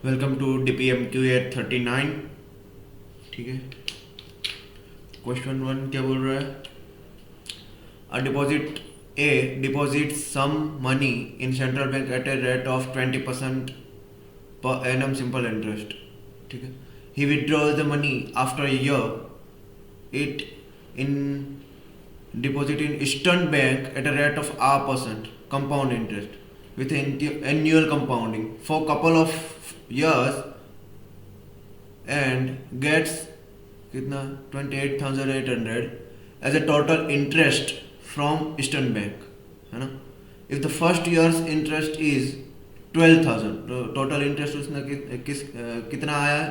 Welcome to DPMQ eight 39। ठीक है, question one क्या बोल रहा है? Deposit some money in central bank at a rate of 20% per annum simple interest. ठीक है, he withdraws the money after year it in deposit in eastern bank at a rate of R% compound interest with annual compounding for couple of years and gets कितना 28,800 as a total interest from Eastern Bank, है ना? If the first year's interest is 12,000, तो total interest उसने कितना आया है?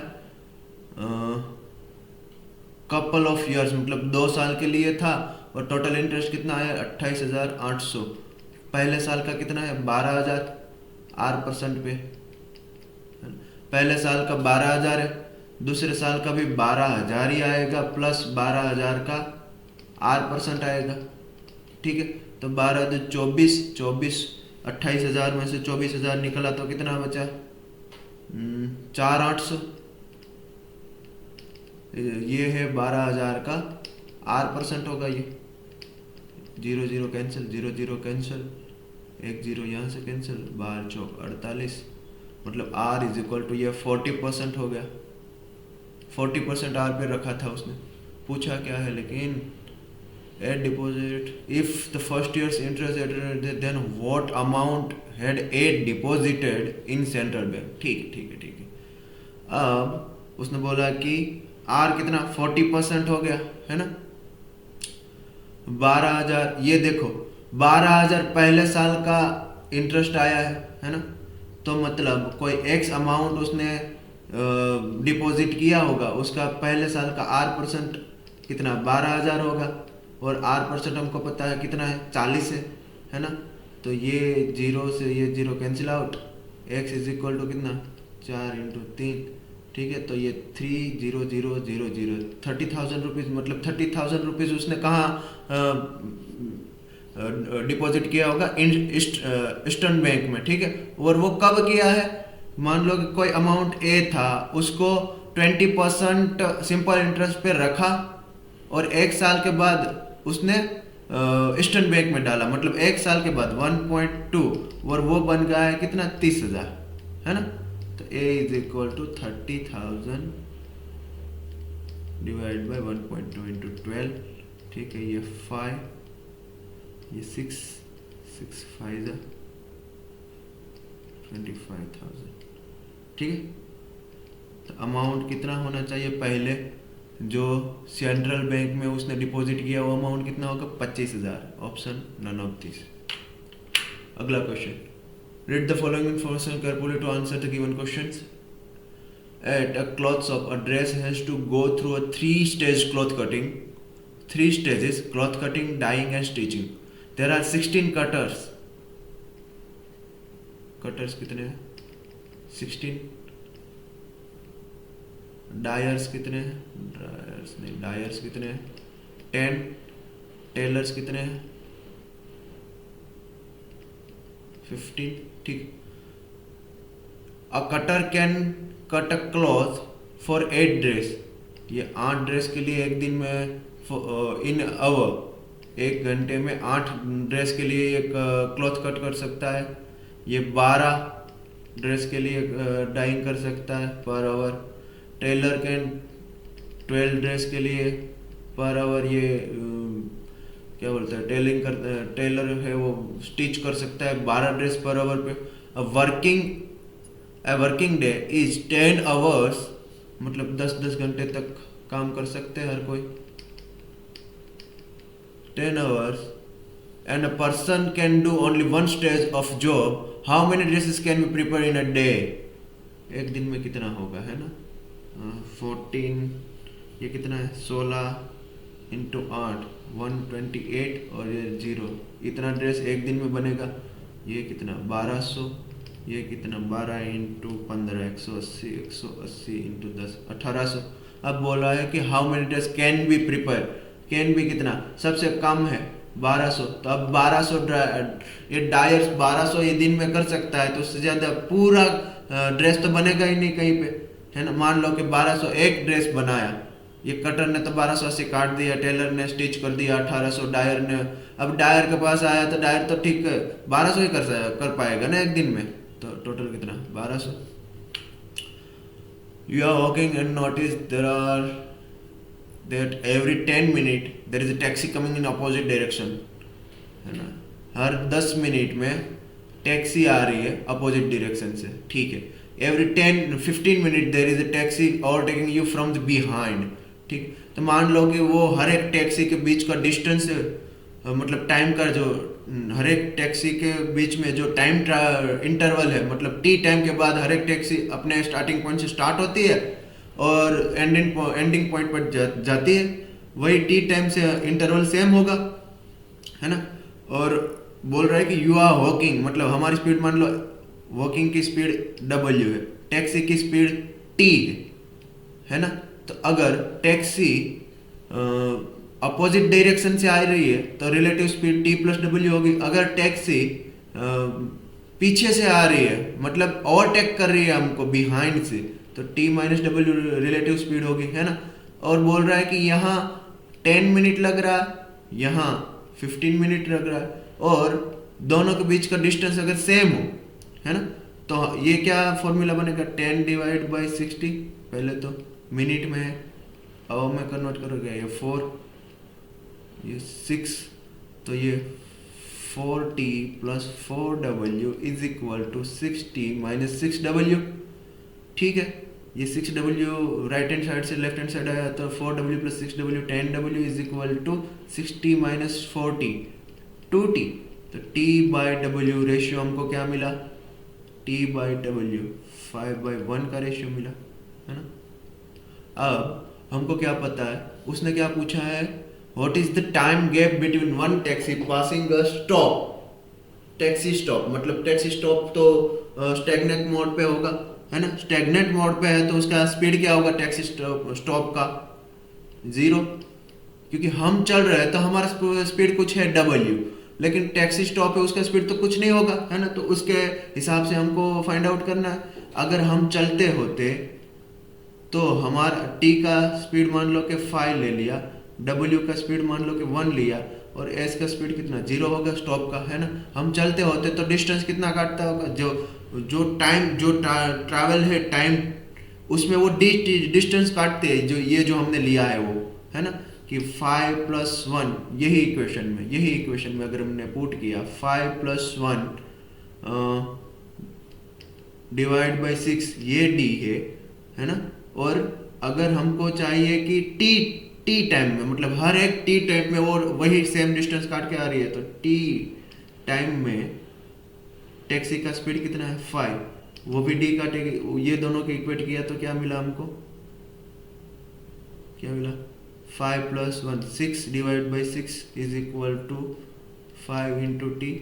Couple of years मतलब 2 साल के लिए था और टोटल इंटरेस्ट कितना आया? 28,800। पहले साल का कितना है? 12,000 R% पे। पहले साल का 12,000 है, दूसरे साल का भी 12,000 ही आएगा प्लस 12,000 का R% आएगा। ठीक है, तो 12 तो 24, 28,000 में से 24,000 निकला तो कितना बचा? 4,800। ये है 12,000 का R% होगा। ये 0 0 कैंसिल, 0 0 कैंसिल, 1 0 यहाँ से कैंसिल, 12 चौक 48, मतलब R इज इक्वल टू ये 40% हो गया। 40% R पे रखा था उसने, पूछा क्या है लेकिन at deposit if the first years interest then what amount had at deposited in central bank. ठीक है। अब उसने बोला कि R कितना 40% हो गया है ना? 12,000, ये देखो 12,000 पहले साल का इंटरेस्ट आया है ना? तो मतलब कोई एक्स अमाउंट उसने डिपॉजिट किया होगा, उसका पहले साल का R% कितना 12,000 होगा और R% हमको पता है कितना है? 40 है ना? तो ये 0 से ये 0 cancel out, x is equal to कितना? 4 × 3। ठीक है, तो ये 3,0,0,0,0 30,000 रुपीज़, मतलब 30,000 रुपीज़ उसने कहाँ डिपॉजिट किया होगा? ईस्टर्न बैंक में। ठीक है, और वो कब किया है? मान लो कि कोई अमाउंट A था, उसको 20% सिंपल इंटरेस्ट पे रखा और 1 साल के बाद उसने ईस्टर्न बैंक में डाला, मतलब 1 साल के बाद 1.2 और वो बन गया है कितना? 30,000, है ना? तो A is equal to 30,000 divide by 1.2 into 12। ठीक है, ये 5, ये 6 5 25,000। ठीक है, तो अमाउंट कितना होना चाहिए? पहले जो सेंट्रल बैंक में उसने डिपॉजिट किया वो अमाउंट कितना होगा? 25,000। Option none of this. अगला question, read the following information carefully to answer the given questions. At a cloth shop, a dress has to go through a 3-stage cloth cutting. 3 stages: cloth cutting, dyeing and stitching. There are 16 cutters. Cutters कितने हैं? 16. Dyers कितने हैं? Dyers कितने हैं? 10. Tailors कितने हैं? 15. ठीक। A cutter can cut a cloth for 8 dress. ये 8 ड्रेस के लिए एक दिन में इन आवर 1 घंटे में 8 ड्रेस के लिए एक क्लॉथ कट कर सकता है। ये 12 ड्रेस के लिए डाइंग कर सकता है per hour. Taylor can 12 dress के लिए पर आवर ये क्या बोलते हैं, टेलर है वो स्टिच कर सकता है 12 ड्रेस पर आवर पे। A working day is 10 hours, मतलब 10 घंटे तक काम कर सकते हैं हर कोई, 10 hours. And a person can do only 1 stage of job. How many dresses can be prepare in a day? एक दिन में कितना होगा, है ना? 14, ये कितना है? 16 × 8 128 और ये 0, इतना ड्रेस एक दिन में बनेगा। ये कितना? 1200, ये कितना? 12 × 15 180, 180 × 10 1800। अब बोला है कि how many dress can be prepare. Can be कितना? सबसे कम है 1200, तो अब 1200 ये डायर्स 1200 ये दिन में कर सकता है, तो उससे ज़्यादा पूरा ड्रेस तो बनेगा ही नहीं कहीं पे, है ना। मान लो कि 1200 एक ड्रेस बनाया, ये कटर ने तो 1280 काट दिया, टेलर ने स्टिच कर दिया 1800, डायर ने, अब डायर के पास आया तो डायर तो ठीक 1200 ही कर पाएगा ना एक दिन में, तो टोटल कितना 1200। You are walking and notice that every 10 minute there is a taxi coming in opposite direction, है ना। हर 10 मिनट में टैक्सी आ रही है अपोजिट डायरेक्शन से, ठीक है। Every 15 minute there is a taxi overtaking you from the behind, ठीक। तो मान लो कि वो हर एक टैक्सी के बीच का डिस्टेंस, मतलब टाइम का जो हर एक टैक्सी के बीच में जो टाइम इंटरवल है, मतलब टी टाइम के बाद हर एक टैक्सी अपने स्टार्टिंग पॉइंट से स्टार्ट होती है और एंडिंग पॉइंट पर जाती है, वही टी टाइम से इंटरवल सेम होगा, है ना। और बोल रहा है कि यू आर वॉकिंग, मतलब हमारी स्पीड मान लो वॉकिंग की स्पीड W है, टैक्सी की स्पीड T है ना। तो अगर टैक्सी अपोजिट डायरेक्शन से आ रही है तो रिलेटिव स्पीड T+W होगी। अगर टैक्सी पीछे से आ रही है, मतलब ओवरटेक कर रही है हमको बिहाइंड से, तो T-W रिलेटिव स्पीड होगी, है ना। और बोल रहा है कि यहाँ 10 मिनट लग रहा है, यहाँ 15 मिनट लग रहा है, और दोनों के बीच का डिस्टेंस अगर सेम हो, है ना, तो ये क्या फॉर्मूला बनेगा 10 डिवाइड बाई 60, पहले तो मिनट में है, अब में कन्वर्ट करोगे, ये 4 ये 6, तो ये 4t plus 4w is equal to 6t minus 6w, ठीक है। ये 6w राइट हैंड साइड से लेफ्ट हैंड साइड आया, तो 4w plus 6w 10w is equal to 6t minus 4t 2t, तो t बाई w रेशियो हमको क्या मिला, t बाई w 5/1 का रेशियो मिला, है ना। अब हमको क्या पता है, उसने क्या पूछा है, what is the time gap between one taxi passing a stop, taxi stop, मतलब टैक्सी स्टॉप तो स्टैग्नेंट मोड पे होगा, है ना। स्टैग्नेंट मोड पे है तो उसका स्पीड क्या होगा टैक्सी स्टॉप का 0, क्योंकि हम चल रहे हैं तो हमारा स्पीड कुछ है W, लेकिन टैक्सी स्टॉप है उसका स्पीड तो कुछ नहीं होगा, है ना। तो उसके हिसाब से हमको फाइंड आउट करना है। अगर हम चलते होते तो हमारा T का स्पीड मान लो कि 5 ले लिया, W का स्पीड मान लो कि 1 लिया, और S का स्पीड कितना 0 होगा स्टॉप का, है ना। हम चलते होते तो डिस्टेंस कितना काटता होगा, जो टाइम जो ट्रैवल है टाइम, उसमें वो डिस्टेंस काटते हैं, जो हमने लिया है वो, है ना, कि 5 + 1, यही इक्वेशन में अगर हमने पुट किया 5 + 1 डिवाइड बाई 6, ये D है ना। और अगर हमको चाहिए कि टी टाइम में, मतलब हर एक टी टाइम में वो वही सेम डिस्टेंस काट के आ रही है, तो टी टाइम में टैक्सी का स्पीड कितना है 5, वो भी डी काटेगी, ये दोनों को इक्वेट किया तो क्या मिला हमको, क्या मिला 5 + 1 6 divide by 6 is equal to 5 into t,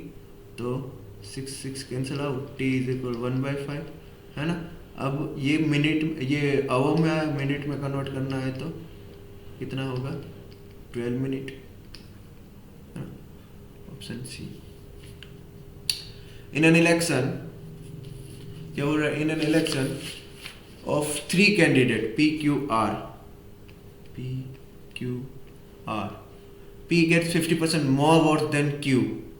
तो 6 cancel out, t is equal 1/5, है ना। अब ये मिनट, ये आवर में मिनट में कन्वर्ट करना है तो कितना होगा 12 minute, option C. In an election, क्या बोल रहा है, in an election of 3 candidate PQR, P gets 50% more votes than Q,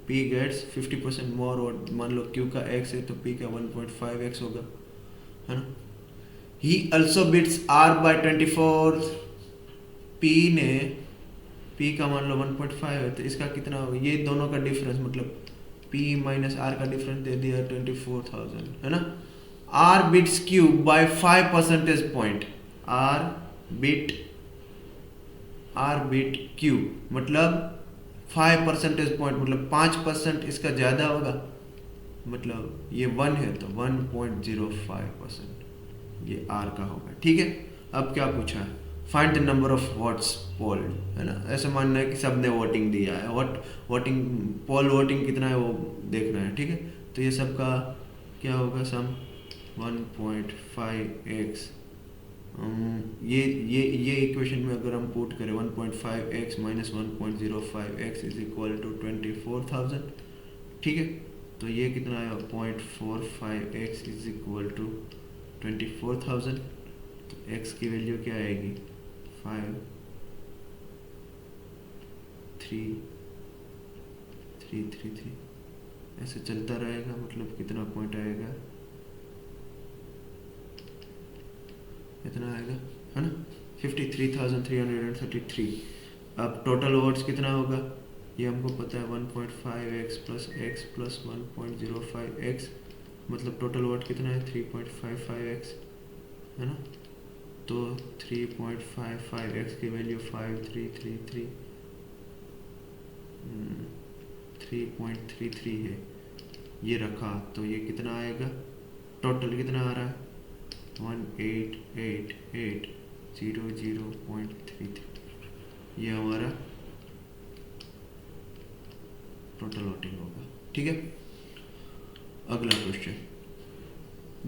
P gets 50% more vote, मान लो Q का X है तो P का 1.5x होगा, है ना। He also beats R by 24, P का मान लो 1.5 है तो इसका कितना होगा, ये दोनों का डिफरेंस, मतलब P माइनस R का डिफरेंस दे दिया 24,000, है ना। R beats Q by 5 percentage point, R beat Q मतलब 5 percentage point, मतलब 5% इसका ज़्यादा होगा, मतलब ये 1 है तो 1.05% ये R का होगा, ठीक है। अब क्या पूछा है, find the number of votes polled, है ना। ऐसा मानना है कि सब ने वोटिंग दिया है, पोल वोटिंग कितना है वो देखना है, ठीक है। तो ये सब का क्या होगा सम 1.5x ये इक्वेशन में अगर हम पुट करें 1.5x minus 1.05x is equal to 24,000, ठीक है। तो ये कितना आया 0.45x इज इक्वल टू 24,000। तो x की वैल्यू क्या आएगी 5 3 3 3 3, ऐसे चलता रहेगा। मतलब कितना पॉइंट आएगा, इतना आएगा, है ना, 53,333। अब टोटल वॉट्स कितना होगा ये हमको पता है 1.5x plus x plus 1.05x, मतलब टोटल वॉट कितना है 3.55x, है ना। तो 3.55x की वैल्यू 5333 3.33 है, ये रखा। तो ये कितना आएगा, टोटल कितना आ रहा है 18880.33, ये हमारा टोटल वोटिंग होगा, ठीक है। अगला question,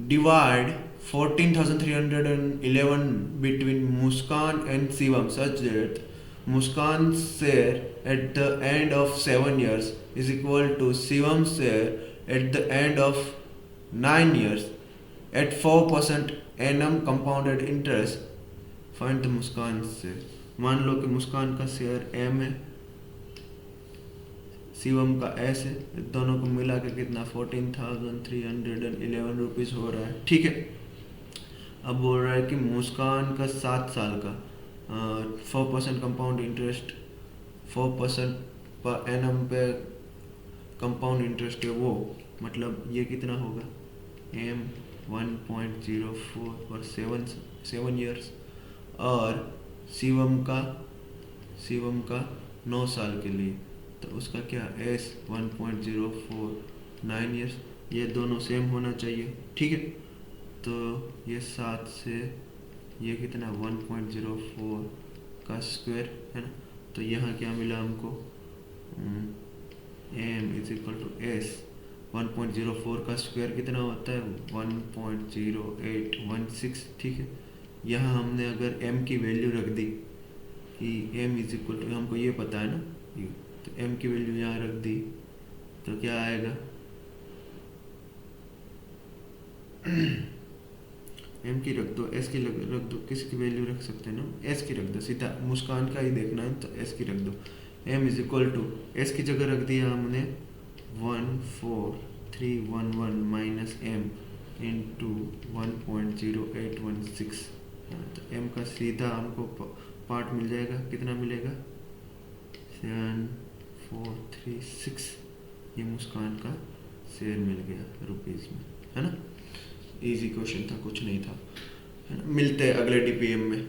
divide 14,311 between Muskan and Shivam such that Muskan's share at the end of 7 years is equal to Shivam's share at the end of 9 years at 4% annum compounded interest. Find the Muskan's share. मान लो कि मुस्कान का share M है, शिवम का S है, दोनों को मिला के कितना 14,311 रुपीज़ हो रहा है, ठीक है। अब बोल रहा है कि मुस्कान का 7 साल का 4% कंपाउंड इंटरेस्ट, 4% पर एनम पे कंपाउंड इंटरेस्ट है वो, मतलब ये कितना होगा M 1.04 पर 7 ईयर्स, और शिवम का 9 साल के लिए, तो उसका क्या S 1.04 9 ईयर्स, ये दोनों सेम होना चाहिए, ठीक है। तो ये 7 से ये कितना 1.04 का स्क्वायर, है ना। तो यहाँ क्या मिला हमको M is equal to S 1.04 का स्क्वायर कितना होता है 1.0816, ठीक है। यहाँ हमने अगर M की वैल्यू रख दी कि M इज इक्वल टू, हमको ये पता है ना, तो M की वैल्यू यहाँ रख दी तो क्या आएगा M की रख दो, S की रख दो, किसकी वैल्यू रख सकते हैं ना, S की रख दो, सीधा मुस्कान का ही देखना है तो S की रख दो। M is equal to, S की जगह रख दिया हमने 14311 माइनस M इंटू 1.0816, तो M का सीधा हमको पार्ट मिल जाएगा, कितना मिलेगा 7436, ये मुस्कान का शेयर मिल गया रुपीज़ में, है ना। इजी क्वेश्चन था, कुछ नहीं था, है ना। मिलते हैं अगले DPM में।